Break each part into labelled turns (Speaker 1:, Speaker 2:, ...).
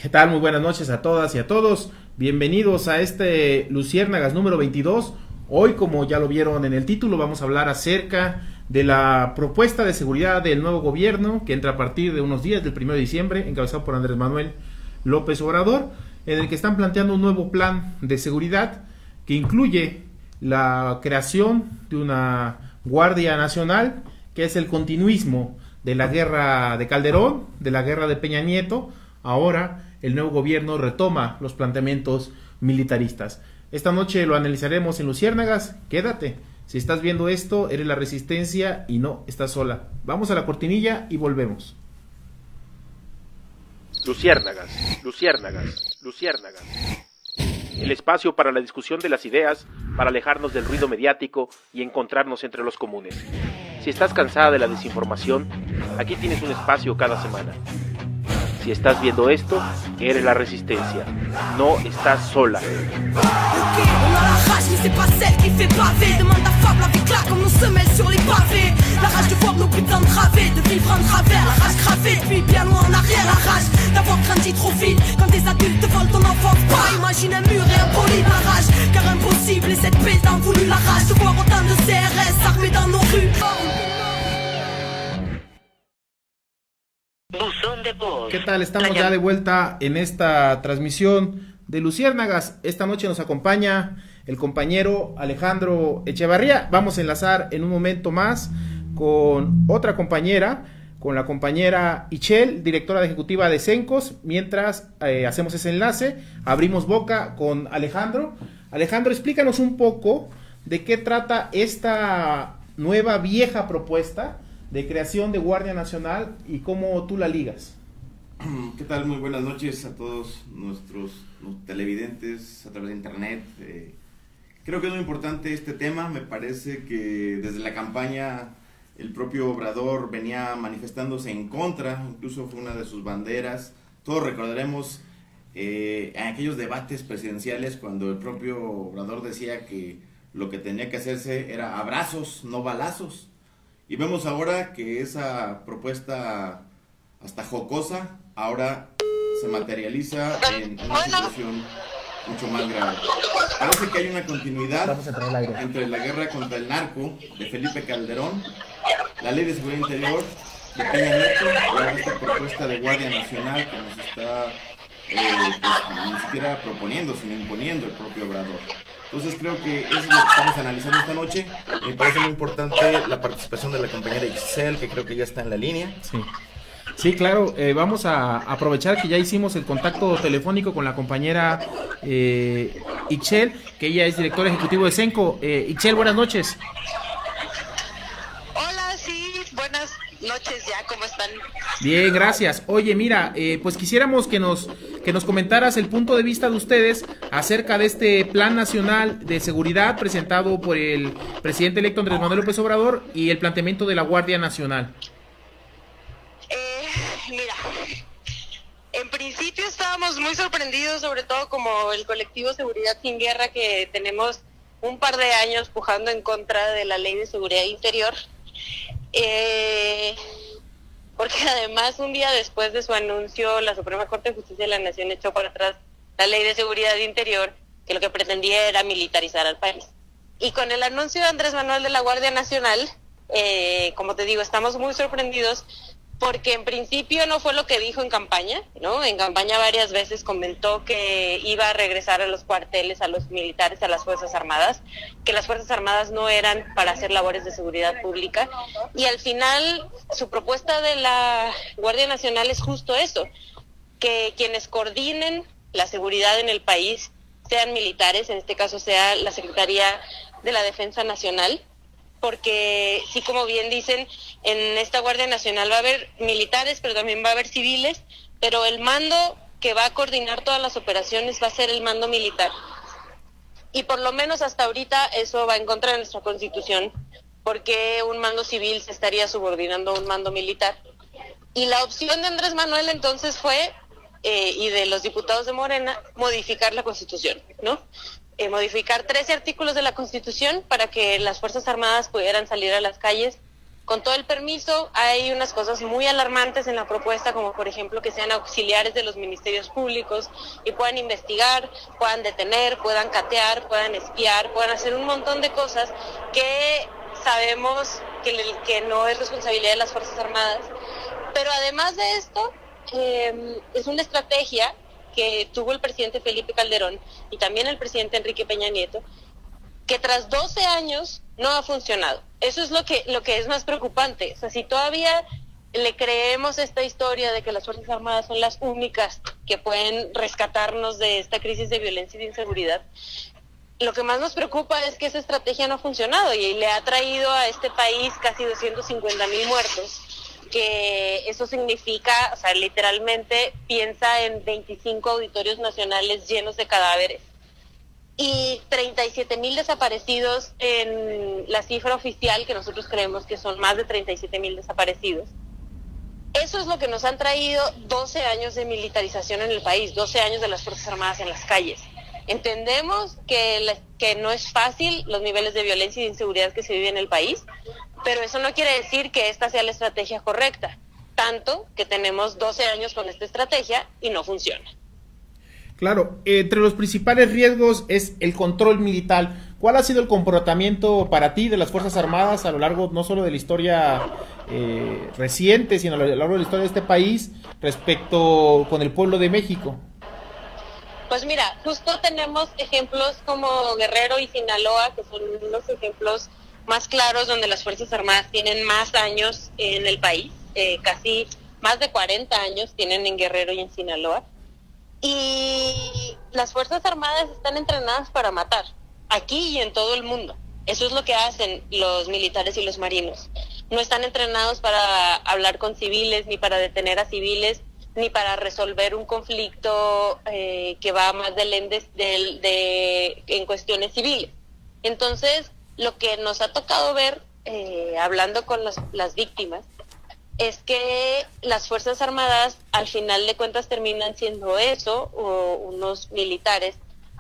Speaker 1: ¿Qué tal? Muy buenas noches a todas y a todos. Bienvenidos a este Luciérnagas número 22. Hoy, como ya lo vieron en el título, vamos a hablar acerca de la propuesta de seguridad del nuevo gobierno que entra a partir de unos días del 1 de diciembre, encabezado por Andrés Manuel López Obrador, en el que están planteando un nuevo plan de seguridad que incluye la creación de una Guardia Nacional, que es el continuismo de la guerra de Calderón, de la guerra de Peña Nieto. Ahora el nuevo gobierno retoma los planteamientos militaristas. Esta noche lo analizaremos en Luciérnagas. Quédate. Si estás viendo esto, eres la resistencia y no estás sola. Vamos a la cortinilla y volvemos.
Speaker 2: Luciérnagas, Luciérnagas, Luciérnagas. El espacio para la discusión de las ideas, para alejarnos del ruido mediático y encontrarnos entre los comunes. Si estás cansada de la desinformación, aquí tienes un espacio cada semana. Si estás viendo esto, eres la resistencia. No estás sola.
Speaker 1: ¿Qué tal? Estamos ya de vuelta en esta transmisión de Luciérnagas. Esta noche nos acompaña el compañero Alejandro Echevarría. Vamos a enlazar en un momento más con otra compañera, con la compañera Ichel, directora ejecutiva de Cencos. Mientras hacemos ese enlace, abrimos boca con Alejandro. Alejandro, explícanos un poco de qué trata esta nueva vieja propuesta de creación de Guardia Nacional y cómo tú la ligas.
Speaker 3: ¿Qué tal? Muy buenas noches a todos nuestros televidentes a través de internet. Creo que es muy importante este tema. Me parece que desde la campaña el propio Obrador venía manifestándose en contra, incluso fue una de sus banderas. Todos recordaremos en aquellos debates presidenciales cuando el propio Obrador decía que lo que tenía que hacerse era abrazos, no balazos. Y vemos ahora que esa propuesta hasta jocosa ahora se materializa en una situación mucho más grave. Parece que hay una continuidad entre la guerra contra el narco de Felipe Calderón, la ley de seguridad interior de Peña Nieto, y ahora esta propuesta de Guardia Nacional que nos está ni siquiera proponiendo, sino imponiendo el propio Obrador. Entonces creo que eso es lo que estamos analizando esta noche. Me parece muy importante la participación de la compañera Ixel, que creo que ya está en la línea.
Speaker 1: Sí, claro, vamos a aprovechar que ya hicimos el contacto telefónico con la compañera Ixel, que ella es directora ejecutiva de Cenco. Ixel, buenas noches.
Speaker 4: Hola, sí, buenas noches ya, ¿cómo están?
Speaker 1: Bien, gracias. Oye, mira, pues quisiéramos que nos comentaras el punto de vista de ustedes acerca de este Plan Nacional de Seguridad presentado por el presidente electo Andrés Manuel López Obrador y el planteamiento de la Guardia Nacional.
Speaker 4: Mira, en principio estábamos muy sorprendidos, sobre todo como el colectivo Seguridad Sin Guerra, que tenemos un par de años pujando en contra de la Ley de Seguridad Interior, porque además un día después de su anuncio la Suprema Corte de Justicia de la Nación echó para atrás la Ley de Seguridad Interior, que lo que pretendía era militarizar al país. Y con el anuncio de Andrés Manuel de la Guardia Nacional, como te digo, estamos muy sorprendidos, porque en principio no fue lo que dijo en campaña, ¿no? En campaña varias veces comentó que iba a regresar a los cuarteles, a los militares, a las Fuerzas Armadas, que las Fuerzas Armadas no eran para hacer labores de seguridad pública, y al final su propuesta de la Guardia Nacional es justo eso, que quienes coordinen la seguridad en el país sean militares, en este caso sea la Secretaría de la Defensa Nacional, porque sí, como bien dicen, en esta Guardia Nacional va a haber militares, pero también va a haber civiles, pero el mando que va a coordinar todas las operaciones va a ser el mando militar. Y por lo menos hasta ahorita eso va en contra de nuestra Constitución, porque un mando civil se estaría subordinando a un mando militar. Y la opción de Andrés Manuel entonces fue, y de los diputados de Morena, modificar la Constitución, ¿no? Modificar 13 artículos de la Constitución para que las Fuerzas Armadas pudieran salir a las calles Con todo el permiso, hay unas cosas muy alarmantes en la propuesta, como por ejemplo que sean auxiliares de los ministerios públicos y puedan investigar, puedan detener, puedan catear, puedan espiar, puedan hacer un montón de cosas que sabemos que no es responsabilidad de las Fuerzas Armadas. Pero además de esto, es una estrategia que tuvo el presidente Felipe Calderón y también el presidente Enrique Peña Nieto, que tras 12 años no ha funcionado. Eso es lo que es más preocupante. O sea, si todavía le creemos esta historia de que las Fuerzas Armadas son las únicas que pueden rescatarnos de esta crisis de violencia y de inseguridad, lo que más nos preocupa es que esa estrategia no ha funcionado y le ha traído a este país casi 250,000 muertos, que eso significa, o sea, literalmente piensa en 25 auditorios nacionales llenos de cadáveres y 37,000 desaparecidos en la cifra oficial, que nosotros creemos que son más de 37,000 desaparecidos. Eso es lo que nos han traído 12 años de militarización en el país, 12 años de las Fuerzas Armadas en las calles. Entendemos que no es fácil los niveles de violencia y de inseguridad que se vive en el país, pero eso no quiere decir que esta sea la estrategia correcta, tanto que tenemos 12 años con esta estrategia y no funciona.
Speaker 1: Claro, entre los principales riesgos es el control militar. ¿Cuál ha sido el comportamiento para ti de las Fuerzas Armadas a lo largo no solo de la historia reciente, sino a lo largo de la historia de este país respecto con el pueblo de México?
Speaker 4: Pues mira, justo tenemos ejemplos como Guerrero y Sinaloa, que son los ejemplos más claros donde las Fuerzas Armadas tienen más años en el país, casi más de 40 años tienen en Guerrero y en Sinaloa. Y las Fuerzas Armadas están entrenadas para matar, aquí y en todo el mundo. Eso es lo que hacen los militares y los marinos. No están entrenados para hablar con civiles, ni para detener a civiles, ni para resolver un conflicto que va más en cuestiones civiles. Entonces, lo que nos ha tocado ver, hablando con las víctimas, es que las Fuerzas Armadas al final de cuentas terminan siendo eso, o unos militares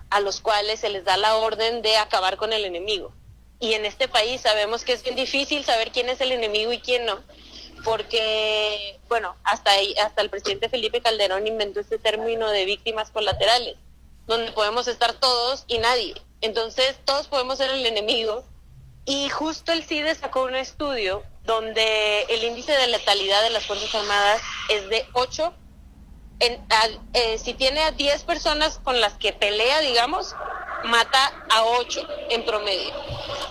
Speaker 4: a los cuales se les da la orden de acabar con el enemigo. Y en este país sabemos que es bien difícil saber quién es el enemigo y quién no, porque, bueno, hasta el presidente Felipe Calderón inventó este término de víctimas colaterales, donde podemos estar todos y nadie. Entonces todos podemos ser el enemigo. Y justo el CIDE sacó un estudio donde el índice de letalidad de las Fuerzas Armadas es de 8. Si tiene a 10 personas con las que pelea, digamos, mata a 8 en promedio.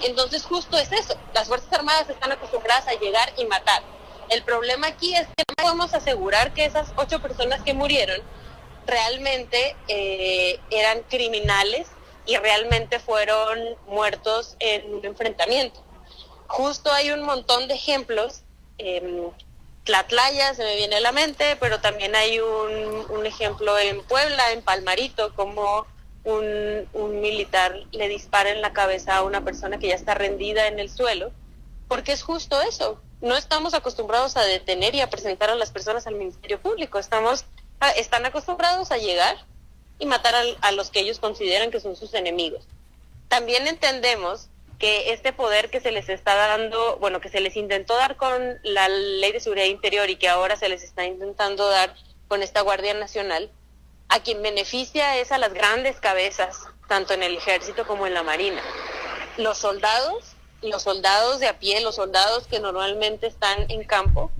Speaker 4: Entonces justo es eso, las Fuerzas Armadas están acostumbradas a llegar y matar. El problema aquí es que no podemos asegurar que esas 8 personas que murieron realmente eran criminales y realmente fueron muertos en un enfrentamiento. Justo hay un montón de ejemplos, Tlatlaya se me viene a la mente, pero también hay un ejemplo en Puebla, en Palmarito, como un militar le dispara en la cabeza a una persona que ya está rendida en el suelo, porque es justo eso. No estamos acostumbrados a detener y a presentar a las personas al Ministerio Público, están acostumbrados a llegar y matar a los que ellos consideran que son sus enemigos. También entendemos que este poder que se les está dando, bueno, que se les intentó dar con la Ley de Seguridad Interior y que ahora se les está intentando dar con esta Guardia Nacional, a quien beneficia es a las grandes cabezas, tanto en el Ejército como en la Marina. Los soldados de a pie, los soldados que normalmente están en campo,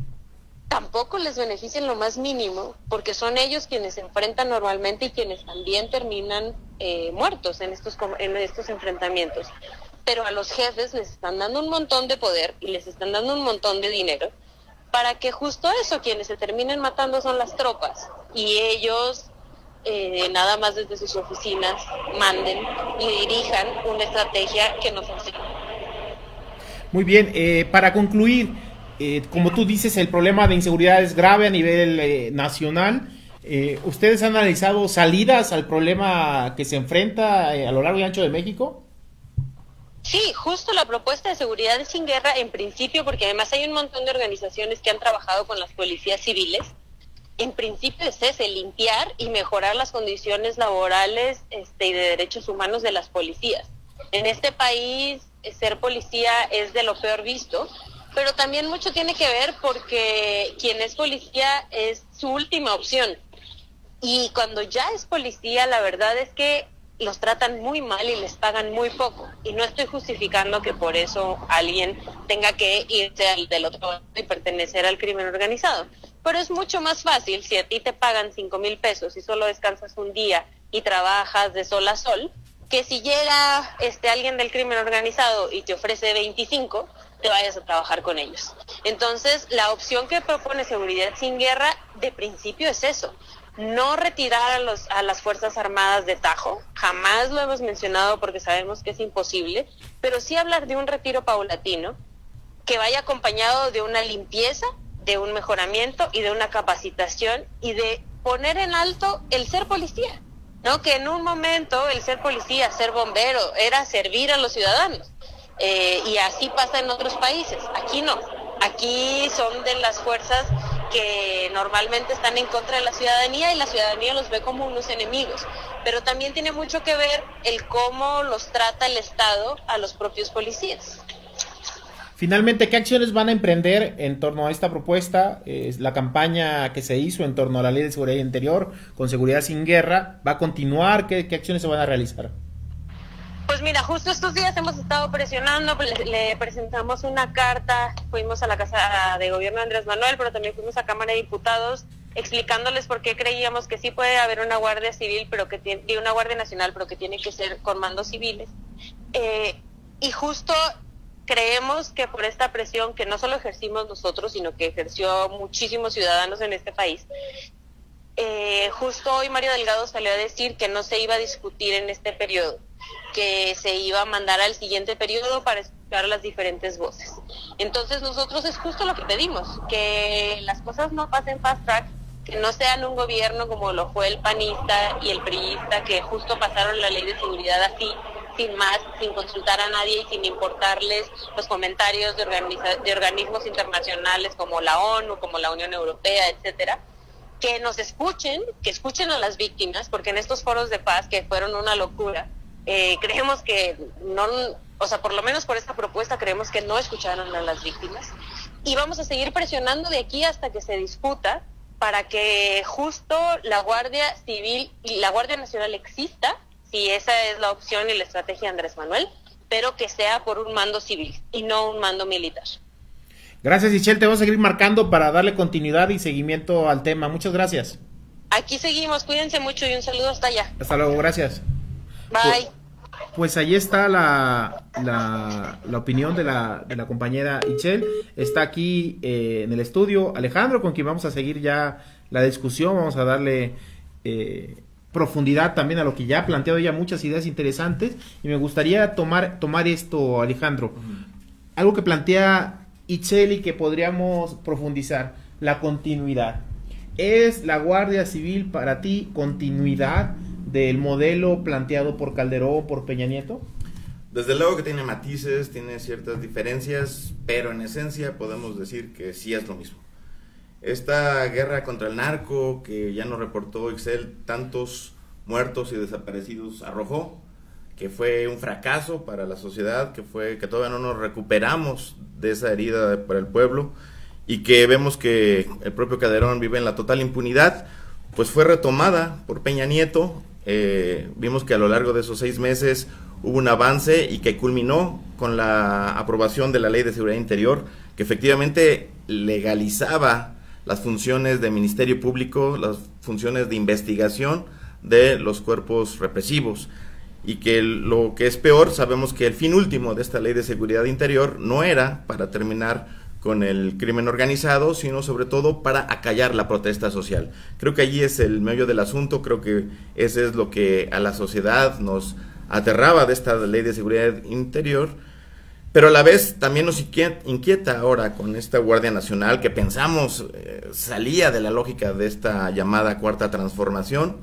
Speaker 4: tampoco les beneficia en lo más mínimo, porque son ellos quienes se enfrentan normalmente y quienes también terminan muertos en estos enfrentamientos. Pero a los jefes les están dando un montón de poder y les están dando un montón de dinero para que justo eso, quienes se terminen matando son las tropas, y ellos nada más desde sus oficinas manden y dirijan una estrategia que nos hace.
Speaker 1: Muy bien, para concluir, como tú dices, el problema de inseguridad es grave a nivel nacional. ¿Ustedes han analizado salidas al problema que se enfrenta a lo largo y ancho de México?
Speaker 4: Sí, justo la propuesta de seguridad sin guerra, en principio, porque además hay un montón de organizaciones que han trabajado con las policías civiles, en principio es ese, limpiar y mejorar las condiciones laborales y de derechos humanos de las policías. En este país, ser policía es de lo peor visto, pero también mucho tiene que ver porque quien es policía es su última opción. Y cuando ya es policía, la verdad es que los tratan muy mal y les pagan muy poco. Y no estoy justificando que por eso alguien tenga que irse del otro lado y pertenecer al crimen organizado. Pero es mucho más fácil si a ti te pagan 5,000 pesos y solo descansas un día y trabajas de sol a sol, que si llega alguien del crimen organizado y te ofrece 25, te vayas a trabajar con ellos. Entonces, la opción que propone Seguridad Sin Guerra, de principio es eso. No retirar a las Fuerzas Armadas de tajo, jamás lo hemos mencionado porque sabemos que es imposible, pero sí hablar de un retiro paulatino que vaya acompañado de una limpieza, de un mejoramiento y de una capacitación y de poner en alto el ser policía, ¿no? Que en un momento el ser policía, ser bombero, era servir a los ciudadanos, y así pasa en otros países. Aquí no, aquí son de las fuerzas que normalmente están en contra de la ciudadanía y la ciudadanía los ve como unos enemigos, pero también tiene mucho que ver el cómo los trata el Estado a los propios policías.
Speaker 1: Finalmente, ¿qué acciones van a emprender en torno a esta propuesta? La campaña que se hizo en torno a la Ley de Seguridad Interior con Seguridad Sin Guerra, ¿va a continuar? ¿Qué acciones se van a realizar?
Speaker 4: Pues mira, justo estos días hemos estado presionando, le presentamos una carta, fuimos a la Casa de Gobierno de Andrés Manuel, pero también fuimos a Cámara de Diputados, explicándoles por qué creíamos que sí puede haber una Guardia Civil, y una Guardia Nacional, pero que tiene que ser con mandos civiles. Y justo creemos que por esta presión que no solo ejercimos nosotros, sino que ejerció muchísimos ciudadanos en este país, justo hoy Mario Delgado salió a decir que no se iba a discutir en este periodo, que se iba a mandar al siguiente periodo para escuchar las diferentes voces. Entonces nosotros es justo lo que pedimos, que las cosas no pasen fast track, que no sean un gobierno como lo fue el panista y el priista, que justo pasaron la ley de seguridad así, sin más, sin consultar a nadie y sin importarles los comentarios de organismos internacionales como la ONU, como la Unión Europea, etcétera. Que nos escuchen, que escuchen a las víctimas, porque en estos foros de paz, que fueron una locura, creemos que no, o sea, por lo menos por esta propuesta creemos que no escucharon a las víctimas, y vamos a seguir presionando de aquí hasta que se discuta para que justo la Guardia Civil y la Guardia Nacional exista, si esa es la opción y la estrategia de Andrés Manuel, pero que sea por un mando civil y no un mando militar.
Speaker 1: Gracias, Ischel, te vamos a seguir marcando para darle continuidad y seguimiento al tema. Muchas gracias.
Speaker 4: Aquí seguimos, cuídense mucho y un saludo hasta allá.
Speaker 1: Hasta luego, gracias.
Speaker 4: Bye.
Speaker 1: Pues ahí está la opinión de la compañera Ischel. Está aquí en el estudio Alejandro, con quien vamos a seguir ya la discusión. Vamos a darle profundidad también a lo que ya ha planteado ella, muchas ideas interesantes. Y me gustaría tomar esto, Alejandro. Algo que plantea Ischel y que podríamos profundizar: la continuidad. ¿Es la Guardia Civil para ti continuidad del modelo planteado por Calderón, por Peña Nieto?
Speaker 3: Desde luego que tiene matices, tiene ciertas diferencias, pero en esencia podemos decir que sí es lo mismo. Esta guerra contra el narco, que ya nos reportó Ischel tantos muertos y desaparecidos arrojó, que fue un fracaso para la sociedad, que todavía no nos recuperamos de esa herida para el pueblo, y que vemos que el propio Calderón vive en la total impunidad, pues fue retomada por Peña Nieto. Vimos que a lo largo de esos 6 meses hubo un avance y que culminó con la aprobación de la Ley de Seguridad Interior, que efectivamente legalizaba las funciones de Ministerio Público, las funciones de investigación de los cuerpos represivos. Y que lo que es peor, sabemos que el fin último de esta Ley de Seguridad Interior no era para terminar con el crimen organizado, sino sobre todo para acallar la protesta social. Creo que allí es el meollo del asunto, creo que ese es lo que a la sociedad nos aterraba de esta Ley de Seguridad Interior, pero a la vez también nos inquieta ahora con esta Guardia Nacional, que pensamos salía de la lógica de esta llamada Cuarta Transformación,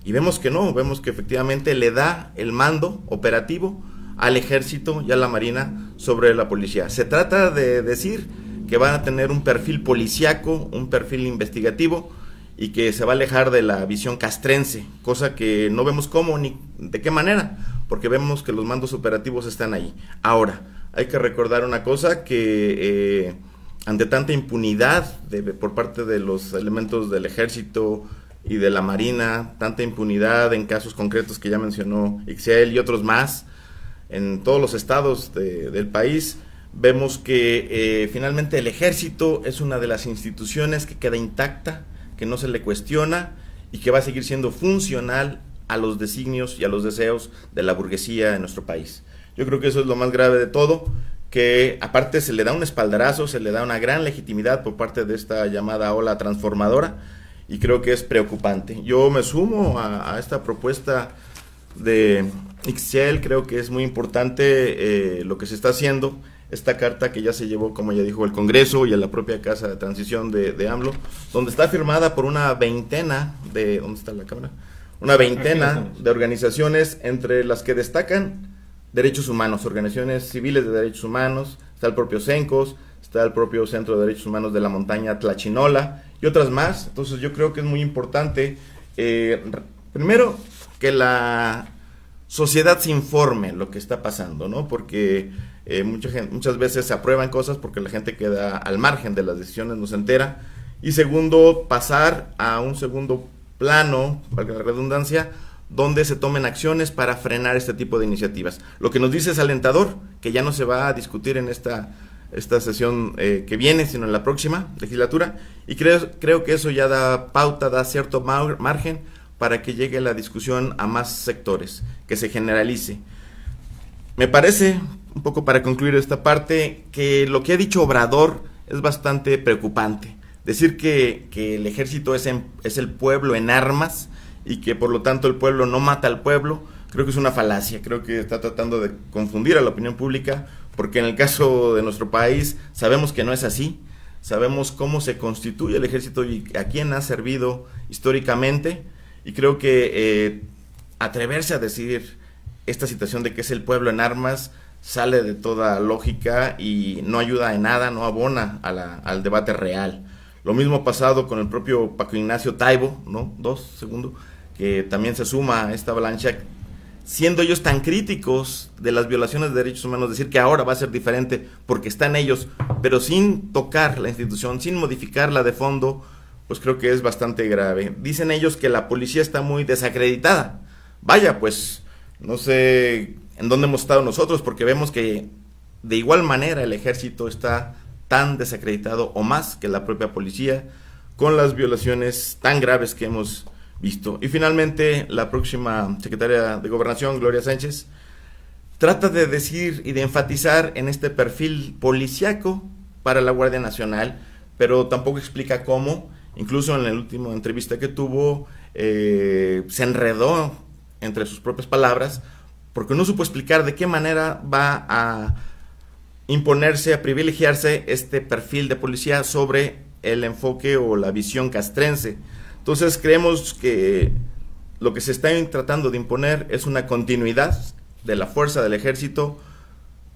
Speaker 3: y vemos que no, vemos que efectivamente le da el mando operativo al Ejército y a la Marina sobre la policía. Se trata de decir que van a tener un perfil policíaco, un perfil investigativo, y que se va a alejar de la visión castrense, cosa que no vemos cómo ni de qué manera, porque vemos que los mandos operativos están ahí. Ahora, hay que recordar una cosa, que ante tanta impunidad por parte de los elementos del ejército y de la marina, tanta impunidad en casos concretos que ya mencionó Ixel y otros más, en todos los estados del país, vemos que finalmente el ejército es una de las instituciones que queda intacta, que no se le cuestiona y que va a seguir siendo funcional a los designios y a los deseos de la burguesía en nuestro país. Yo creo que eso es lo más grave de todo, que aparte se le da un espaldarazo, se le da una gran legitimidad por parte de esta llamada ola transformadora, y creo que es preocupante. Yo me sumo a esta propuesta de Ixchel. Creo que es muy importante lo que se está haciendo, esta carta que ya se llevó, como ya dijo, el Congreso y a la propia Casa de Transición de AMLO, donde está firmada por una veintena de, ¿dónde está la cámara? Una veintena de organizaciones, entre las que destacan derechos humanos, organizaciones civiles de derechos humanos, está el propio CENCOS, está el propio Centro de Derechos Humanos de la Montaña Tlachinola y otras más. Entonces yo creo que es muy importante, primero, que la sociedad se informe lo que está pasando, ¿no? Porque muchas veces se aprueban cosas porque la gente queda al margen de las decisiones, no se entera. Y segundo, pasar a un segundo plano, valga la redundancia, donde se tomen acciones para frenar este tipo de iniciativas. Lo que nos dice es alentador, que ya no se va a discutir en esta sesión que viene, sino en la próxima legislatura, y creo que eso ya da pauta, da cierto margen para que llegue la discusión a más sectores, que se generalice. Me parece, un poco para concluir esta parte, que lo que ha dicho Obrador es bastante preocupante. Decir que el ejército es el pueblo en armas y que por lo tanto el pueblo no mata al pueblo, creo que es una falacia. Creo que está tratando de confundir a la opinión pública, porque en el caso de nuestro país sabemos que no es así. Sabemos cómo se constituye el ejército y a quién ha servido históricamente, y creo que atreverse a decir esta situación de que es el pueblo en armas sale de toda lógica y no ayuda en nada, no abona al debate real. Lo mismo ha pasado con el propio Paco Ignacio Taibo, ¿no? Que también se suma a esta avalancha, siendo ellos tan críticos de las violaciones de derechos humanos, decir que ahora va a ser diferente porque están ellos, pero sin tocar la institución, sin modificarla de fondo, pues creo que es bastante grave. Dicen ellos que la policía está muy desacreditada. Vaya, pues no sé en dónde hemos estado nosotros, porque vemos que de igual manera el ejército está tan desacreditado o más que la propia policía, con las violaciones tan graves que hemos visto. Y finalmente, la próxima secretaria de Gobernación, Gloria Sánchez, trata de decir y de enfatizar en este perfil policíaco para la Guardia Nacional, pero tampoco explica cómo. Incluso en la última entrevista que tuvo, se enredó entre sus propias palabras, porque no supo explicar de qué manera va a imponerse, a privilegiarse este perfil de policía sobre el enfoque o la visión castrense. Entonces creemos que lo que se está tratando de imponer es una continuidad de la fuerza del ejército,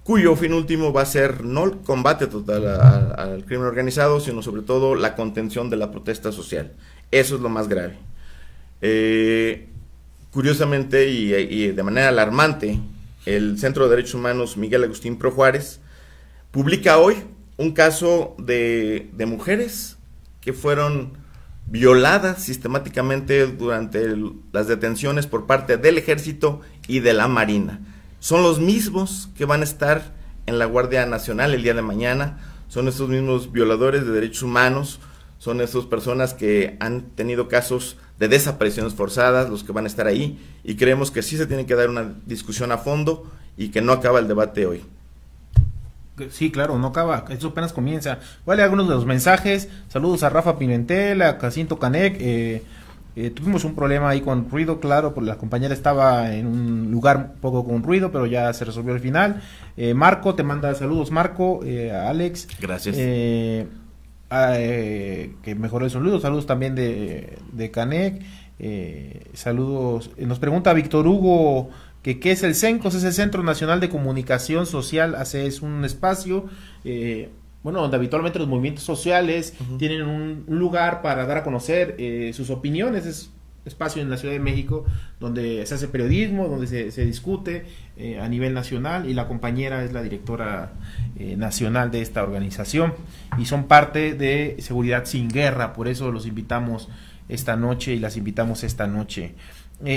Speaker 3: cuyo fin último va a ser no el combate total al crimen organizado, sino sobre todo la contención de la protesta social. Eso es lo más grave. Curiosamente y de manera alarmante, el Centro de Derechos Humanos Miguel Agustín Pro Juárez publica hoy un caso de mujeres que fueron violadas sistemáticamente durante las detenciones por parte del ejército y de la marina. Son los mismos que van a estar en la Guardia Nacional el día de mañana, son esos mismos violadores de derechos humanos, son esas personas que han tenido casos de desapariciones forzadas, los que van a estar ahí, y creemos que sí se tiene que dar una discusión a fondo y que no acaba el debate hoy.
Speaker 1: Sí, claro, no acaba, eso apenas comienza. Vale, algunos de los mensajes. Saludos a Rafa Pimentel, a Jacinto Canec. Tuvimos un problema ahí con ruido, claro, porque la compañera estaba en un lugar un poco con ruido, pero ya se resolvió al final. Marco, te manda saludos, Marco, a Alex.
Speaker 3: Gracias.
Speaker 1: Que mejoró el sonido. Saludos también de Canec. Saludos. Nos pregunta Víctor Hugo que qué es el CENCOS. Es el Centro Nacional de Comunicación Social. Es un espacio donde habitualmente los movimientos sociales tienen un lugar para dar a conocer sus opiniones. Es espacio en la Ciudad de México donde se hace periodismo, donde se discute a nivel nacional, y la compañera es la directora nacional de esta organización y son parte de Seguridad Sin Guerra. Por eso los invitamos esta noche y las invitamos esta noche.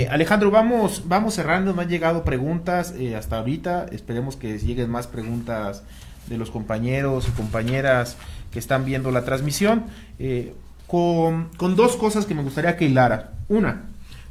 Speaker 1: Alejandro, vamos cerrando. Me han llegado preguntas hasta ahorita, esperemos que lleguen más preguntas de los compañeros y compañeras que están viendo la transmisión, con dos cosas que me gustaría que hilara. Una,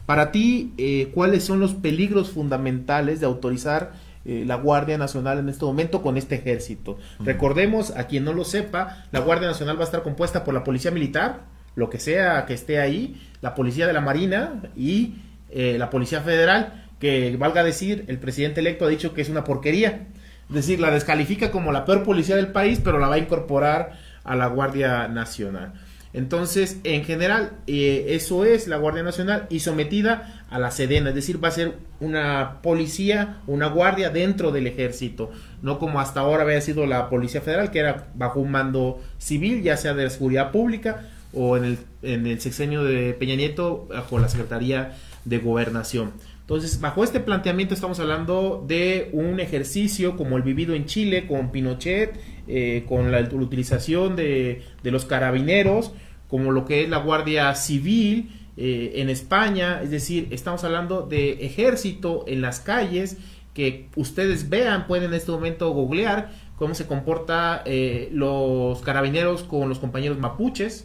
Speaker 1: para ti, ¿cuáles son los peligros fundamentales de autorizar la Guardia Nacional en este momento con este ejército? Recordemos, a quien no lo sepa, la Guardia Nacional va a estar compuesta por la Policía Militar, lo que sea que esté ahí, la Policía de la Marina y la Policía Federal, que valga decir, el presidente electo ha dicho que es una porquería. Es decir, la descalifica como la peor policía del país, pero la va a incorporar a la Guardia Nacional. Entonces, en general, eso es la Guardia Nacional, y sometida a la Sedena, es decir, va a ser una policía, una guardia dentro del ejército, no como hasta ahora había sido la Policía Federal, que era bajo un mando civil, ya sea de la seguridad pública o en el sexenio de Peña Nieto bajo la Secretaría de Gobernación. Entonces, bajo este planteamiento estamos hablando de un ejercicio como el vivido en Chile con Pinochet, con la utilización de los carabineros, como lo que es la Guardia Civil en España. Es decir, estamos hablando de ejército en las calles, que ustedes vean, pueden en este momento googlear cómo se comporta los carabineros con los compañeros mapuches.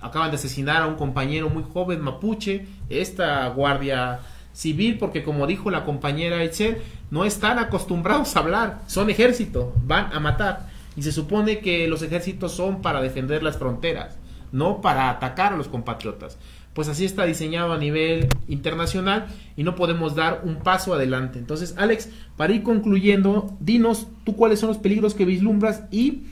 Speaker 1: Acaban de asesinar a un compañero muy joven mapuche. Esta Guardia Civil, porque como dijo la compañera Itzel, no están acostumbrados a hablar, son ejército, van a matar, y se supone que los ejércitos son para defender las fronteras, no para atacar a los compatriotas. Pues así está diseñado a nivel internacional y no podemos dar un paso adelante. Entonces, Alex, para ir concluyendo, dinos tú cuáles son los peligros que vislumbras y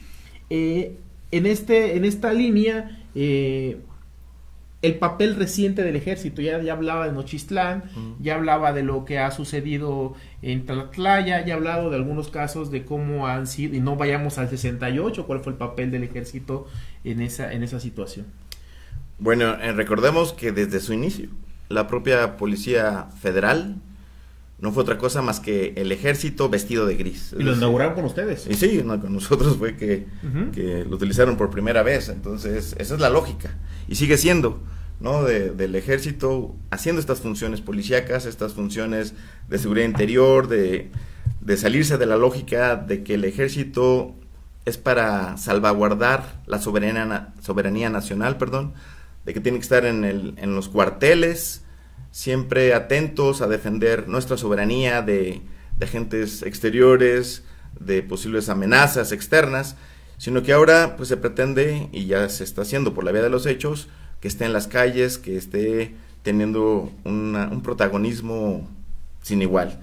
Speaker 1: en esta línea, el papel reciente del ejército. Ya hablaba de Nochistlán, ya hablaba de lo que ha sucedido en Tlatlaya, ya ha hablado de algunos casos de cómo han sido, y no vayamos al 68, cuál fue el papel del ejército en esa situación.
Speaker 3: Bueno, recordemos que desde su inicio, la propia Policía Federal no fue otra cosa más que el ejército vestido de gris.
Speaker 1: Y lo inauguraron con ustedes.
Speaker 3: Y sí, no, con nosotros fue que lo utilizaron por primera vez. Entonces, esa es la lógica. Y sigue siendo, ¿no? Del ejército haciendo estas funciones policíacas, estas funciones de seguridad interior, de salirse de la lógica de que el ejército es para salvaguardar la soberanía nacional, de que tiene que estar en los cuarteles, siempre atentos a defender nuestra soberanía de agentes exteriores, de posibles amenazas externas, sino que ahora pues se pretende, y ya se está haciendo por la vía de los hechos, que esté en las calles, que esté teniendo un protagonismo sin igual.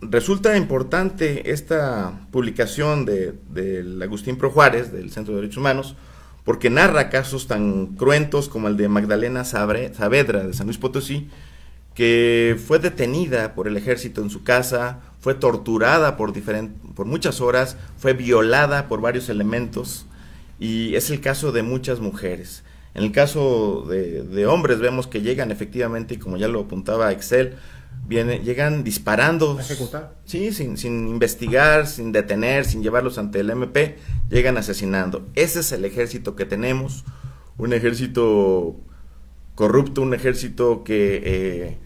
Speaker 3: Resulta importante esta publicación del Agustín Pro Juárez, del Centro de Derechos Humanos, porque narra casos tan cruentos como el de Magdalena Saavedra de San Luis Potosí, que fue detenida por el ejército en su casa, fue torturada por muchas horas, fue violada por varios elementos, y es el caso de muchas mujeres. En el caso de hombres vemos que llegan efectivamente, y como ya lo apuntaba Excel, llegan disparando,
Speaker 1: ¿a ejecutar?
Speaker 3: Sí, sin investigar, sin detener, sin llevarlos ante el MP, llegan asesinando. Ese es el ejército que tenemos, un ejército corrupto, un ejército que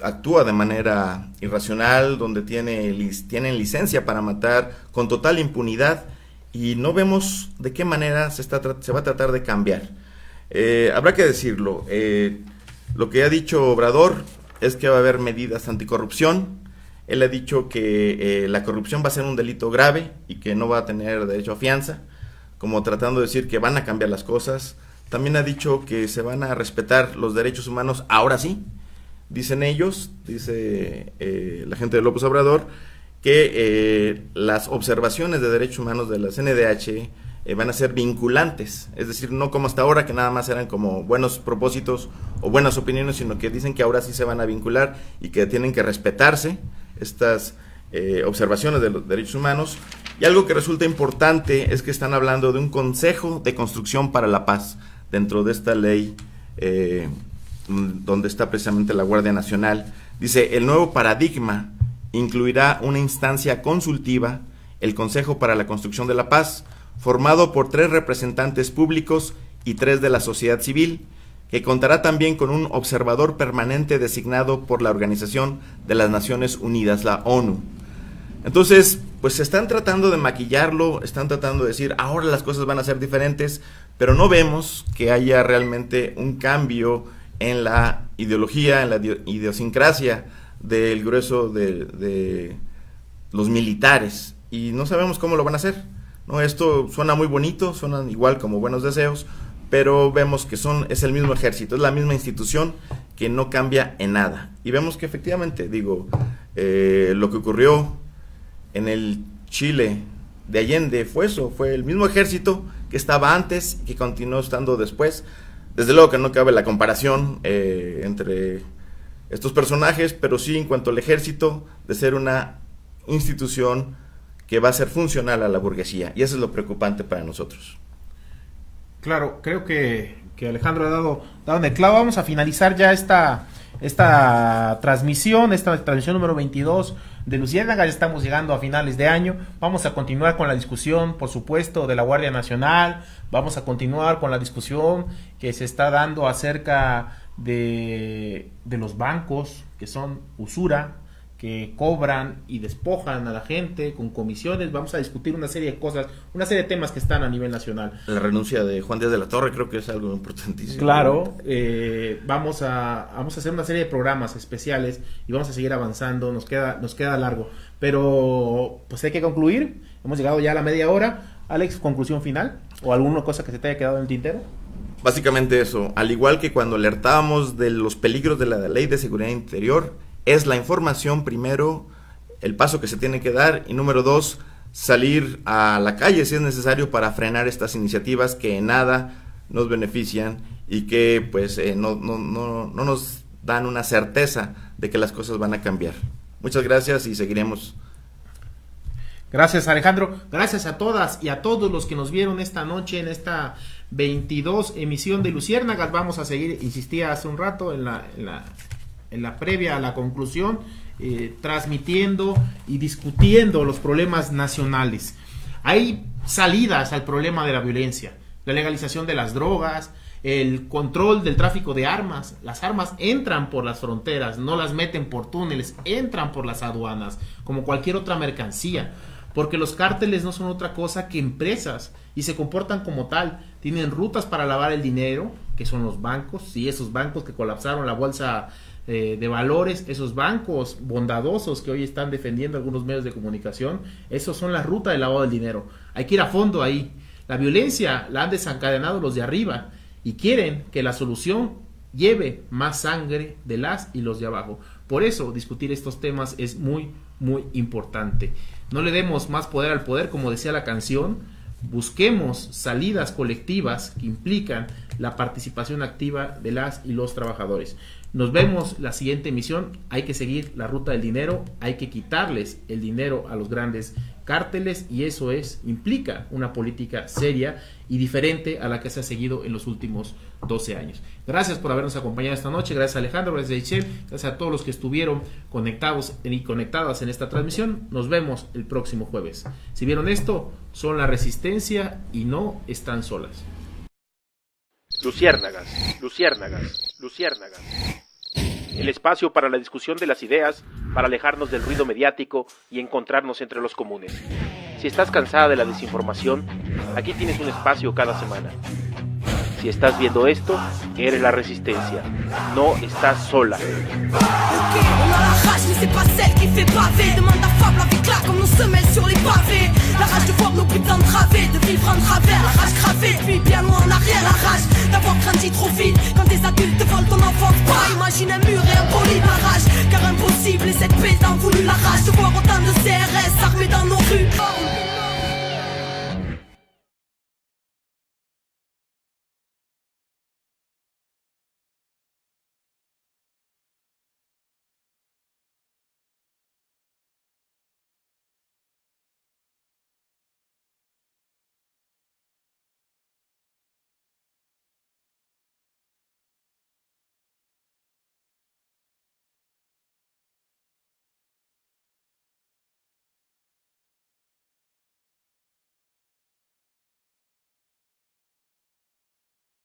Speaker 3: actúa de manera irracional, donde tienen licencia para matar con total impunidad, y no vemos de qué manera se va a tratar de cambiar. Habrá que decirlo, lo que ha dicho Obrador es que va a haber medidas anticorrupción. Él ha dicho que la corrupción va a ser un delito grave y que no va a tener derecho a fianza, como tratando de decir que van a cambiar las cosas. También ha dicho que se van a respetar los derechos humanos, ahora sí, dicen ellos, dice la gente de López Obrador, que las observaciones de derechos humanos de la CNDH van a ser vinculantes, es decir, no como hasta ahora, que nada más eran como buenos propósitos o buenas opiniones, sino que dicen que ahora sí se van a vincular y que tienen que respetarse estas observaciones de los derechos humanos. Y algo que resulta importante es que están hablando de un Consejo de Construcción para la Paz dentro de esta ley donde está precisamente la Guardia Nacional. Dice, el nuevo paradigma incluirá una instancia consultiva, el Consejo para la Construcción de la Paz, formado por 3 representantes públicos y 3 de la sociedad civil, que contará también con un observador permanente designado por la Organización de las Naciones Unidas, la ONU. Entonces, pues están tratando de maquillarlo, están tratando de decir, ahora las cosas van a ser diferentes, pero no vemos que haya realmente un cambio en la ideología, en la idiosincrasia del grueso de los militares, y no sabemos cómo lo van a hacer, ¿no? Esto suena muy bonito, suenan igual como buenos deseos, pero vemos que es el mismo ejército, es la misma institución que no cambia en nada. Y vemos que efectivamente, lo que ocurrió en el Chile de Allende fue eso, fue el mismo ejército que estaba antes y que continuó estando después. Desde luego que no cabe la comparación entre estos personajes, pero sí en cuanto al ejército, de ser una institución que va a ser funcional a la burguesía, y eso es lo preocupante para nosotros.
Speaker 1: Claro, creo que Alejandro ha dado en el clavo. Vamos a finalizar ya esta transmisión número 22 de Luciérnagas. Ya estamos llegando a finales de año. Vamos a continuar con la discusión, por supuesto, de la Guardia Nacional. Vamos a continuar con la discusión que se está dando acerca de los bancos, que son usura, que cobran y despojan a la gente con comisiones. Vamos a discutir una serie de cosas, una serie de temas que están a nivel nacional.
Speaker 3: La renuncia de Juan Díaz de la Torre creo que es algo importantísimo.
Speaker 1: Claro, vamos a hacer una serie de programas especiales y vamos a seguir avanzando, nos queda largo, pero pues hay que concluir. Hemos llegado ya a la media hora. Alex, conclusión final o alguna cosa que se te haya quedado en el tintero.
Speaker 3: Básicamente eso, al igual que cuando alertábamos de los peligros de la Ley de Seguridad Interior, es la información primero, el paso que se tiene que dar, y número 2, salir a la calle si es necesario para frenar estas iniciativas que en nada nos benefician y que pues no nos dan una certeza de que las cosas van a cambiar. Muchas gracias y seguiremos.
Speaker 1: Gracias, Alejandro. Gracias a todas y a todos los que nos vieron esta noche en esta 22 emisión de Luciérnagas. Vamos a seguir, insistía hace un rato, en la previa a la conclusión, transmitiendo y discutiendo los problemas nacionales. Hay salidas al problema de la violencia, la legalización de las drogas, el control del tráfico de armas. Las armas entran por las fronteras, no las meten por túneles, entran por las aduanas, como cualquier otra mercancía, porque los cárteles no son otra cosa que empresas y se comportan como tal. Tienen rutas para lavar el dinero, que son los bancos, y esos bancos que colapsaron la bolsa de valores, esos bancos bondadosos que hoy están defendiendo algunos medios de comunicación, esos son la ruta del lavado del dinero. Hay que ir a fondo ahí. La violencia la han desencadenado los de arriba y quieren que la solución lleve más sangre de las y los de abajo. Por eso discutir estos temas es muy, muy importante. No le demos más poder al poder, como decía la canción. Busquemos salidas colectivas que implican la participación activa de las y los trabajadores. Nos vemos la siguiente emisión. Hay que seguir la ruta del dinero, hay que quitarles el dinero a los grandes cárteles, y eso implica una política seria y diferente a la que se ha seguido en los últimos 12 años. Gracias por habernos acompañado esta noche. Gracias, Alejandro, gracias, Eichel, gracias a todos los que estuvieron conectados y conectadas en esta transmisión. Nos vemos el próximo jueves. Si vieron esto, son la resistencia y no están solas.
Speaker 2: Luciérnagas, Luciérnagas, Luciérnagas. El espacio para la discusión de las ideas, para alejarnos del ruido mediático y encontrarnos entre los comunes. Si estás cansada de la desinformación, aquí tienes un espacio cada semana. Si estás viendo esto, eres la resistencia. No estás sola.
Speaker 5: C'est pas celle qui fait baver. Demande à Fab la vicla comme nos semelles sur les pavés. La rage de voir nos putains de travées, de vivre en travers. La rage gravée depuis bien loin en arrière. La rage d'avoir grandi trop vite. Quand des adultes te volent ton enfance, pas imagine un mur et un bolide. La rage car impossible et cette paix t'en voulu. La rage de voir autant de CRS armés dans nos